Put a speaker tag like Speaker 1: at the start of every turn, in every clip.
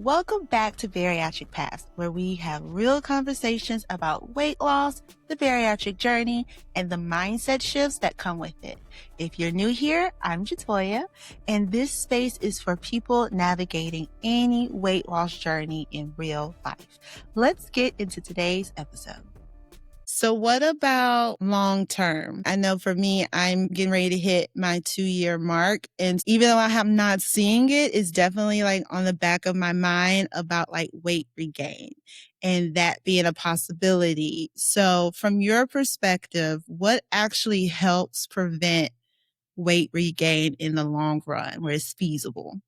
Speaker 1: Welcome back to Bariatric Past, where we have real conversations about weight loss, the bariatric journey, and the mindset shifts that come with it. If you're new here, I'm Jatoya, and this space is for people navigating any weight loss journey in real life. Let's get into today's episode. So what about long term? I know for me, I'm getting ready to hit my 2-year mark. And even though I have not seen it, it's definitely like on the back of my mind about like weight regain and that being a possibility. So from your perspective, what actually helps prevent weight regain in the long run where it's feasible?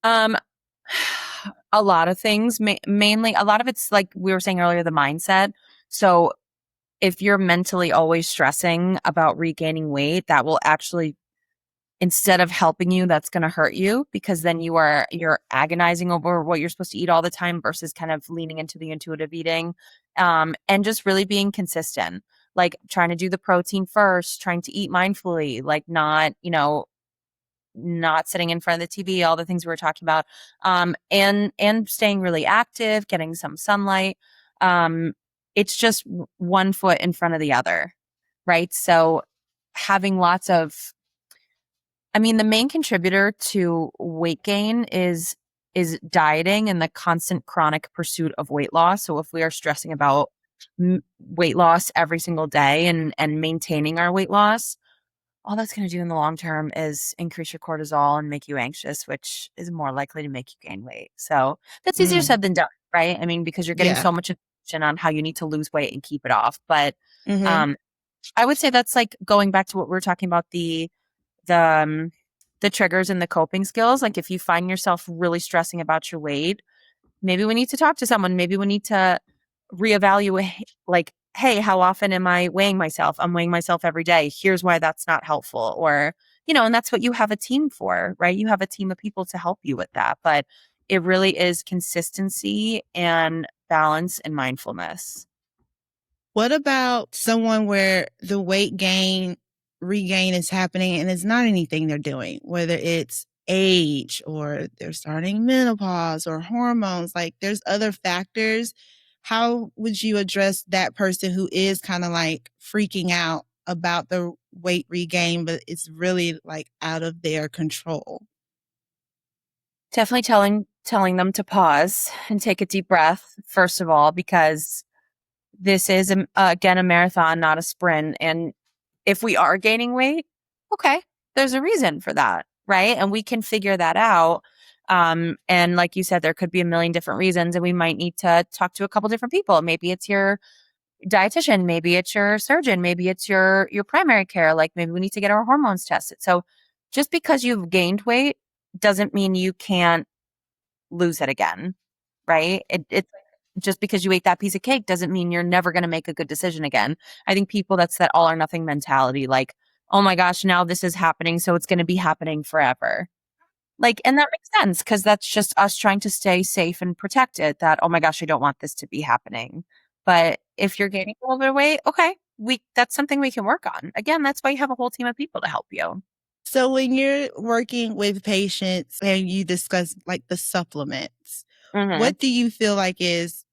Speaker 2: A lot of things, mainly a lot of it's like we were saying earlier, the mindset. So if you're mentally always stressing about regaining weight, that will actually, instead of helping you, that's going to hurt you, because then you're agonizing over what you're supposed to eat all the time versus kind of leaning into the intuitive eating, and just really being consistent, like trying to do the protein first, trying to eat mindfully, like not sitting in front of the TV, all the things we were talking about, and staying really active, getting some sunlight. It's just one foot in front of the other, right? So having lots of, the main contributor to weight gain is dieting and the constant chronic pursuit of weight loss. So if we are stressing about weight loss every single day and maintaining our weight loss, all that's going to do in the long term is increase your cortisol and make you anxious, which is more likely to make you gain weight. So that's easier said than done, right? Because you're getting
Speaker 1: Yeah.
Speaker 2: so much information on how you need to lose weight and keep it off. But
Speaker 1: Mm-hmm.
Speaker 2: um, I would say that's like going back to what we were talking about, the um, the triggers and the coping skills. Like if you find yourself really stressing about your weight, maybe we need to talk to someone. Maybe we need to reevaluate, like, hey, how often am I weighing myself? I'm weighing myself every day. Here's why that's not helpful. Or, and that's what you have a team for, right? You have a team of people to help you with that. But it really is consistency and balance and mindfulness.
Speaker 1: What about someone where the weight regain is happening and it's not anything they're doing, whether it's age or they're starting menopause or hormones, like there's other factors. How would you address that person who is kind of like freaking out about the weight regain, but it's really like out of their control?
Speaker 2: Definitely telling them to pause and take a deep breath, first of all, because this is again a marathon, not a sprint. And if we are gaining weight, okay, there's a reason for that, right? And we can figure that out. And like you said, there could be a million different reasons, and we might need to talk to a couple different people. Maybe it's your dietitian, maybe it's your surgeon, maybe it's your primary care. Like maybe we need to get our hormones tested. So just because you've gained weight doesn't mean you can't lose it again, right? It's just because you ate that piece of cake doesn't mean you're never going to make a good decision again. I think people, that's that all or nothing mentality. Like, oh my gosh, now this is happening, so it's going to be happening forever. Like, and that makes sense because that's just us trying to stay safe and protected. That, oh my gosh, I don't want this to be happening. But if you're gaining a little bit of weight, okay, that's something we can work on. Again, that's why you have a whole team of people to help you.
Speaker 1: So when you're working with patients and you discuss like the supplements,
Speaker 2: Mm-hmm.
Speaker 1: what do you feel like is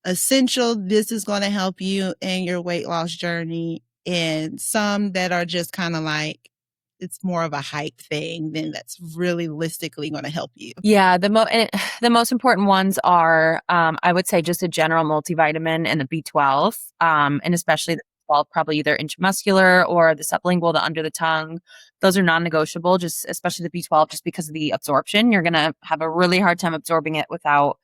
Speaker 1: essential? This is going to help you in your weight loss journey, and some that are just kind of like, it's more of a hype thing than that's realistically going to help you.
Speaker 2: Yeah, the most important ones are, I would say, just a general multivitamin and the B12, and especially the B12, probably either intramuscular or the sublingual, the under the tongue. Those are non-negotiable. Just especially the B12, just because of the absorption, you're gonna have a really hard time absorbing it without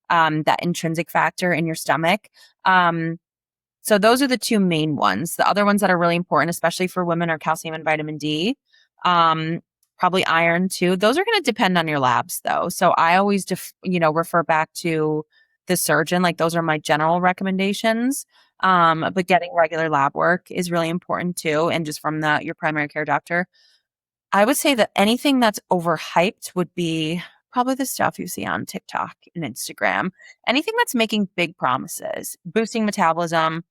Speaker 2: that intrinsic factor in your stomach. So those are the two main ones. The other ones that are really important, especially for women, are calcium and vitamin D. Um, Probably iron too. Those are going to depend on your labs though. So I always, refer back to the surgeon. Like those are my general recommendations. But getting regular lab work is really important too. And just from your primary care doctor, I would say that anything that's overhyped would be probably the stuff you see on TikTok and Instagram. Anything that's making big promises, boosting metabolism,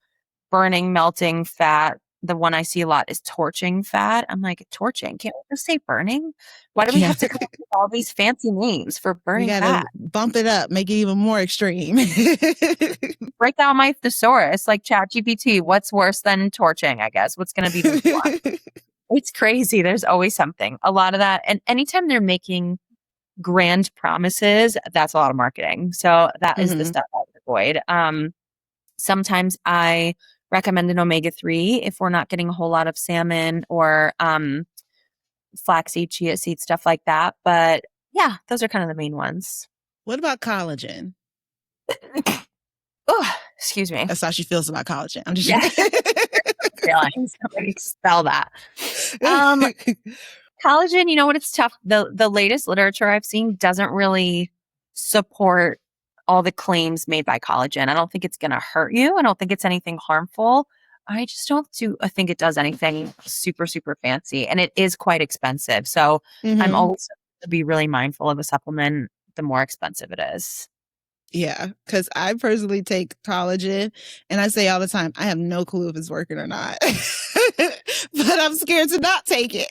Speaker 2: burning, melting fat, the one I see a lot is torching fat. I'm like, torching? Can't we just say burning? Why do we
Speaker 1: Yeah.
Speaker 2: have to come up with all these fancy names for
Speaker 1: We
Speaker 2: burning
Speaker 1: got
Speaker 2: fat?
Speaker 1: to bump it up, make it even more extreme.
Speaker 2: Break down my thesaurus, like ChatGPT. What's worse than torching, I guess? What's going to be the new one? It's crazy. There's always something. A lot of that. And anytime they're making grand promises, that's a lot of marketing. So that is the
Speaker 1: Hmm.
Speaker 2: stuff I would avoid. Sometimes I recommend an omega-3 if we're not getting a whole lot of salmon or flaxseed, chia seed, stuff like that. But yeah, those are kind of the main ones.
Speaker 1: What about collagen?
Speaker 2: Oh, excuse me.
Speaker 1: That's how she feels about collagen. I'm just
Speaker 2: Yeah,
Speaker 1: joking.
Speaker 2: feelings. Somebody spell that. Um, Collagen, you know what? It's tough. The latest literature I've seen doesn't really support all the claims made by collagen. I don't think it's going to hurt you. I don't think it's anything harmful. I just don't think it does anything super, super fancy. And it is quite expensive. So I'm
Speaker 1: Hmm.
Speaker 2: always to be really mindful of a supplement, the more expensive it is.
Speaker 1: Yeah, because I personally take collagen, and I say all the time, I have no clue if it's working or not, but I'm scared to not take it.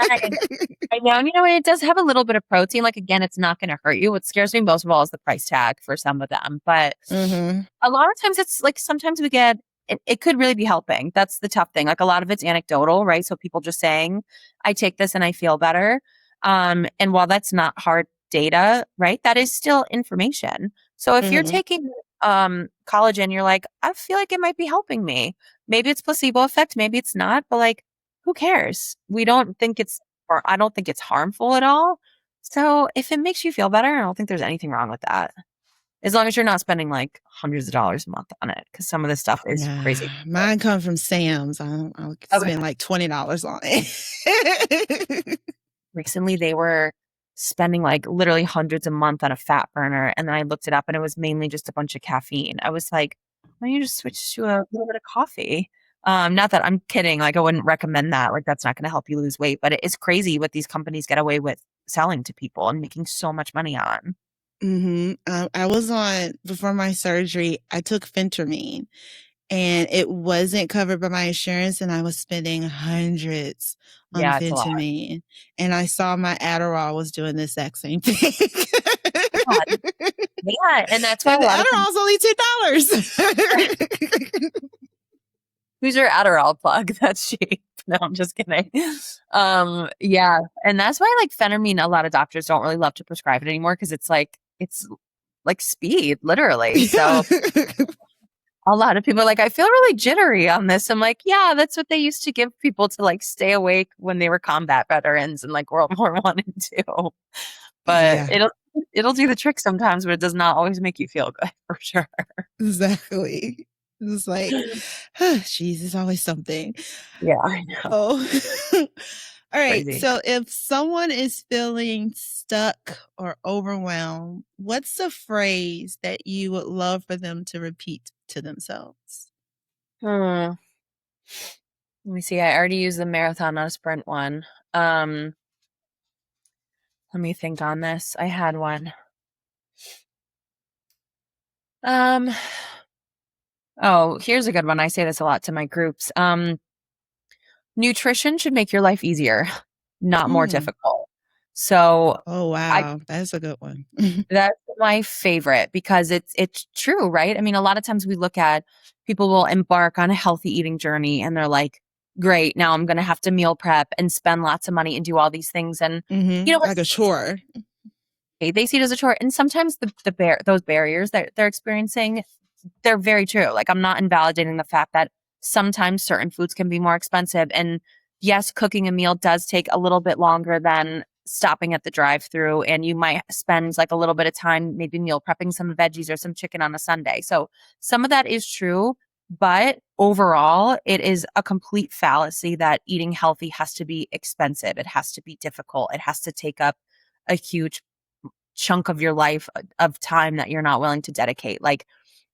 Speaker 2: I know, and you know, it does have a little bit of protein. Like, again, it's not going to hurt you. What scares me most of all is the price tag for some of them. But
Speaker 1: Hmm.
Speaker 2: a lot of times it's like sometimes we get it could really be helping. That's the tough thing. Like a lot of it's anecdotal, right? So people just saying, I take this and I feel better. And while that's not hard data, right, that is still information. So if you're
Speaker 1: Hmm.
Speaker 2: taking collagen, you're like, I feel like it might be helping me. Maybe it's placebo effect, maybe it's not, but like, who cares? We don't think it's or I don't think it's harmful at all. So if it makes you feel better, I don't think there's anything wrong with that. As long as you're not spending like hundreds of dollars a month on it, because some of this stuff is crazy.
Speaker 1: Yeah, mine come from Sam's. I'll
Speaker 2: Okay.
Speaker 1: spend like $20 on it.
Speaker 2: Recently, they were spending like literally hundreds a month on a fat burner. And then I looked it up and it was mainly just a bunch of caffeine. I was like, why don't you just switch to a little bit of coffee? Not that I'm kidding. Like, I wouldn't recommend that. Like, that's not going to help you lose weight. But it is crazy what these companies get away with selling to people and making so much money on.
Speaker 1: I was on before my surgery. I took phentermine, and it wasn't covered by my insurance, and I was spending hundreds on
Speaker 2: Yeah, it's a lot.
Speaker 1: phentermine, and I saw my Adderall was doing the exact same thing.
Speaker 2: God. Yeah. And that's why a
Speaker 1: And the
Speaker 2: lot of times,
Speaker 1: Adderall's only $10.
Speaker 2: who's your Adderall plug? That's cheap. No, I'm just kidding. Yeah. And that's why like phentermine, a lot of doctors don't really love to prescribe it anymore because it's like speed, literally. So a lot of people are like, I feel really jittery on this. I'm like, yeah, that's what they used to give people to like stay awake when they were combat veterans in like World War One and Two. But
Speaker 1: Yeah,
Speaker 2: it'll do the trick sometimes, but it does not always make you feel good for sure.
Speaker 1: exactly. It's like, geez, there's always something.
Speaker 2: Yeah, I know.
Speaker 1: Oh. All right.
Speaker 2: Crazy.
Speaker 1: So if someone is feeling stuck or overwhelmed, what's a phrase that you would love for them to repeat to themselves?
Speaker 2: Hmm. Let me see. I already used the marathon, not a sprint one. Let me think on this. I had one. Um, oh, here's a good one. I say this a lot to my groups. Nutrition should make your life easier, not more
Speaker 1: Mm.
Speaker 2: difficult. So
Speaker 1: Oh,
Speaker 2: I
Speaker 1: wow. That's a good one.
Speaker 2: that's my favorite because it's true, right? I mean, a lot of times we look at people will embark on a healthy eating journey and they're like, great, now I'm going to have to meal prep and spend lots of money and do all these things. And you know what?
Speaker 1: Like a chore.
Speaker 2: They see it as a chore. And sometimes those barriers that they're experiencing, they're very true. Like, I'm not invalidating the fact that sometimes certain foods can be more expensive. And yes, cooking a meal does take a little bit longer than stopping at the drive-through. And you might spend like a little bit of time, maybe meal prepping some veggies or some chicken on a Sunday. So some of that is true. But overall, it is a complete fallacy that eating healthy has to be expensive. It has to be difficult. It has to take up a huge chunk of your life of time that you're not willing to dedicate. Like,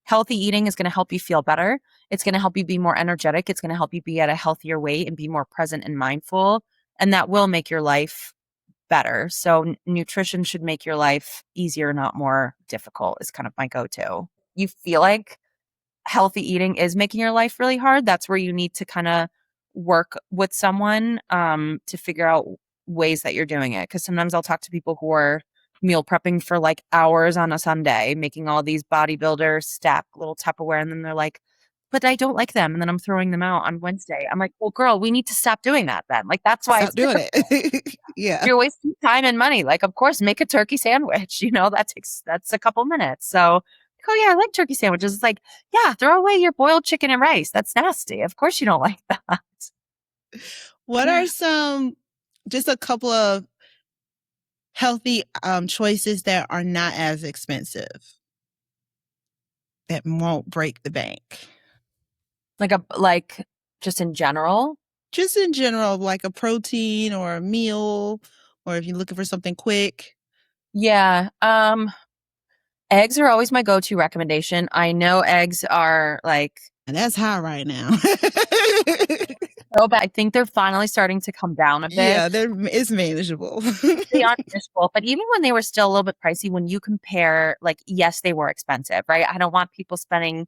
Speaker 2: healthy eating is going to help you feel better. It's going to help you be more energetic. It's going to help you be at a healthier weight and be more present and mindful. And that will make your life better. So nutrition should make your life easier, not more difficult, is kind of my go-to. You feel like healthy eating is making your life really hard. That's where you need to kind of work with someone to figure out ways that you're doing it. Because sometimes I'll talk to people who are meal prepping for like hours on a Sunday, making all these bodybuilder stack little Tupperware, and then they're like, but I don't like them. And then I'm throwing them out on Wednesday. I'm like, well, girl, we need to stop doing that then. Like, that's why
Speaker 1: Stop
Speaker 2: it's
Speaker 1: doing
Speaker 2: difficult.
Speaker 1: it. Yeah.
Speaker 2: You're wasting time and money. Like, of course, make a turkey sandwich. That's a couple minutes. So, oh yeah, I like turkey sandwiches. It's like, yeah, throw away your boiled chicken and rice. That's nasty. Of course you don't like that.
Speaker 1: What are just a couple of healthy choices that are not as expensive that won't break the bank?
Speaker 2: Like just in general.
Speaker 1: Just in general, like a protein or a meal, or if you're looking for something quick.
Speaker 2: Yeah. Eggs are always my go-to recommendation. I know eggs are like,
Speaker 1: And that's high right now.
Speaker 2: so bad. I think they're finally starting to come down a bit.
Speaker 1: Yeah, it's manageable.
Speaker 2: They are manageable, but even when they were still a little bit pricey, when you compare, like, yes, they were expensive, right? I don't want people spending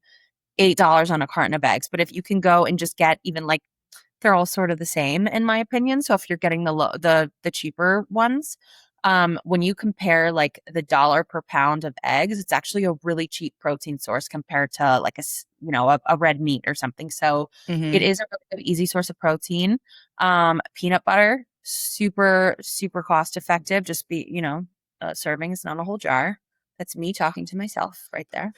Speaker 2: $8 on a carton of eggs, but if you can go and just get even like they're all sort of the same in my opinion. So if you're getting the cheaper ones, when you compare like the dollar per pound of eggs, it's actually a really cheap protein source compared to like a red meat or something. So it
Speaker 1: Mm-hmm.
Speaker 2: is a really good, easy source of protein. Peanut butter, super super cost effective. Just a serving is not a whole jar. That's me talking to myself right there.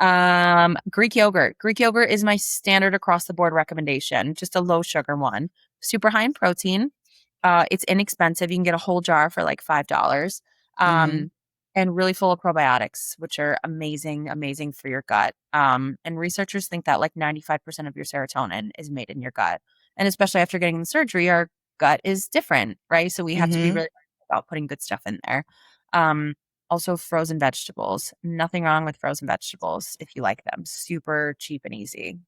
Speaker 2: Uh, Greek yogurt. Greek yogurt is my standard across the board recommendation. Just a low sugar one. Super high in protein. It's inexpensive. You can get a whole jar for like $5.
Speaker 1: Mm-hmm.
Speaker 2: And really full of probiotics, which are amazing, amazing for your gut. And researchers think that like 95% of your serotonin is made in your gut. And especially after getting the surgery, our gut is different, right? So we have to be
Speaker 1: Mm-hmm.
Speaker 2: really careful about putting good stuff in there. Um, Also, frozen vegetables. Nothing wrong with frozen vegetables if you like them. Super cheap and easy.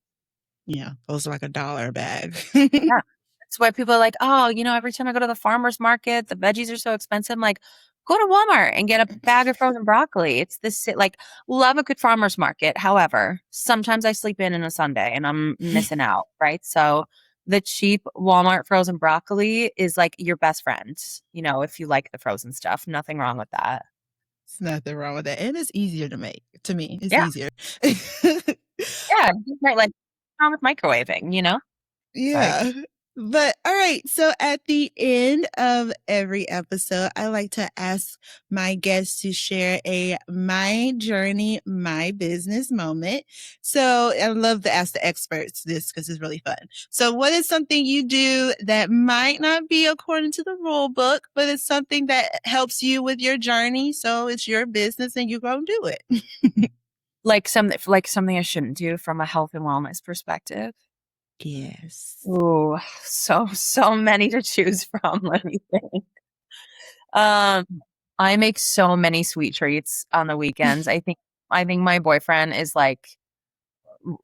Speaker 1: Yeah, those are like $1 a bag.
Speaker 2: Yeah. That's why people are like, oh, every time I go to the farmer's market, the veggies are so expensive. I'm like, go to Walmart and get a bag of frozen broccoli. It's this, like, love a good farmer's market. However, sometimes I sleep in on a Sunday and I'm missing out, right? So the cheap Walmart frozen broccoli is like your best friend, if you like the frozen stuff. Nothing wrong with that.
Speaker 1: It's nothing wrong with that. And it's easier to make. To me, it's
Speaker 2: Yeah.
Speaker 1: easier.
Speaker 2: Yeah. Right. Like, wrong with microwaving. Sorry.
Speaker 1: Yeah. But all right. So at the end of every episode, I like to ask my guests to share a my journey, my business moment. So I love to ask the experts this because it's really fun. So what is something you do that might not be according to the rule book, but it's something that helps you with your journey? So it's your business and you're going to do it.
Speaker 2: Like something I shouldn't do from a health and wellness perspective.
Speaker 1: Yes.
Speaker 2: Ooh, so many to choose from. Let me think. Um, I make so many sweet treats on the weekends. I think my boyfriend is like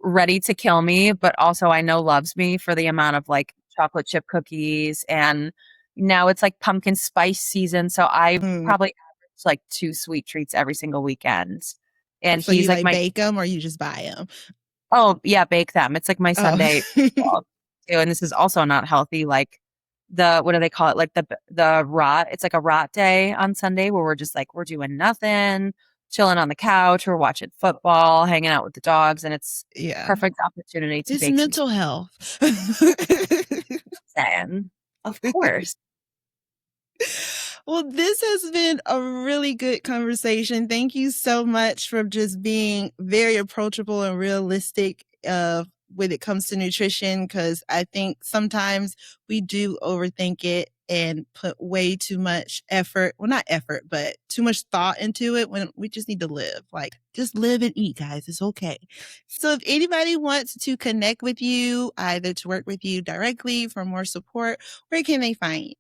Speaker 2: ready to kill me, but also I know loves me for the amount of like chocolate chip cookies, and now it's like pumpkin spice season, so I
Speaker 1: Mm.
Speaker 2: probably average like 2 sweet treats every single weekend. And
Speaker 1: So
Speaker 2: he's
Speaker 1: you
Speaker 2: like
Speaker 1: like
Speaker 2: my
Speaker 1: bake them or you just buy them?
Speaker 2: Oh, yeah, bake them. It's like my
Speaker 1: Oh.
Speaker 2: Sunday ritual too, and this is also not healthy, like, what do they call it? Like, the rot it's like a rot day on Sunday where we're just, like, we're doing nothing, chilling on the couch, we're watching football, hanging out with the dogs, and it's
Speaker 1: Yeah.
Speaker 2: perfect opportunity to
Speaker 1: It's
Speaker 2: bake some
Speaker 1: mental health.
Speaker 2: Satan. Of course.
Speaker 1: Well, this has been a really good conversation. Thank you so much for just being very approachable and realistic when it comes to nutrition, because I think sometimes we do overthink it and put way too much effort. Well, not effort, but too much thought into it when we just need to live. Like, just live and eat, guys. It's okay. So if anybody wants to connect with you, either to work with you directly for more support, where can they find you?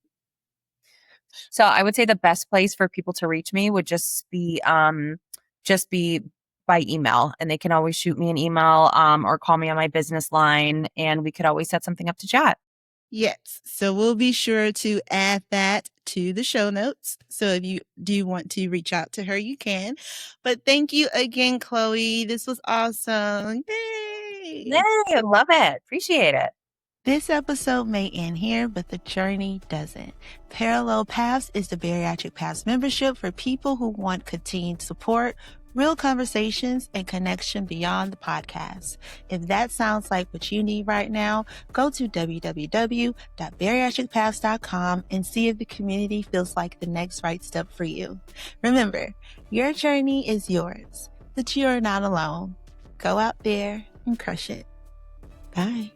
Speaker 2: So, I would say the best place for people to reach me would just be by email, and they can always shoot me an email, or call me on my business line, and we could always set something up to chat.
Speaker 1: Yes. So we'll be sure to add that to the show notes. So if you do want to reach out to her, you can. But thank you again, Chloe. This was awesome. Yay. Yay!
Speaker 2: I love it. Appreciate it.
Speaker 1: This episode may end here, but the journey doesn't. Parallel Paths is the Bariatric Paths membership for people who want continued support, real conversations, and connection beyond the podcast. If that sounds like what you need right now, go to www.bariatricpaths.com and see if the community feels like the next right step for you. Remember, your journey is yours, but you are not alone. Go out there and crush it. Bye.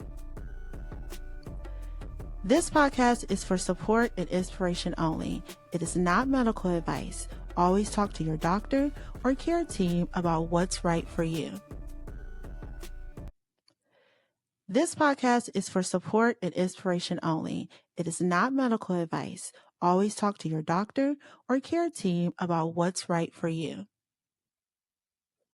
Speaker 1: This podcast is for support and inspiration only. It is not medical advice. Always talk to your doctor or care team about what's right for you. This podcast is for support and inspiration only. It is not medical advice. Always talk to your doctor or care team about what's right for you.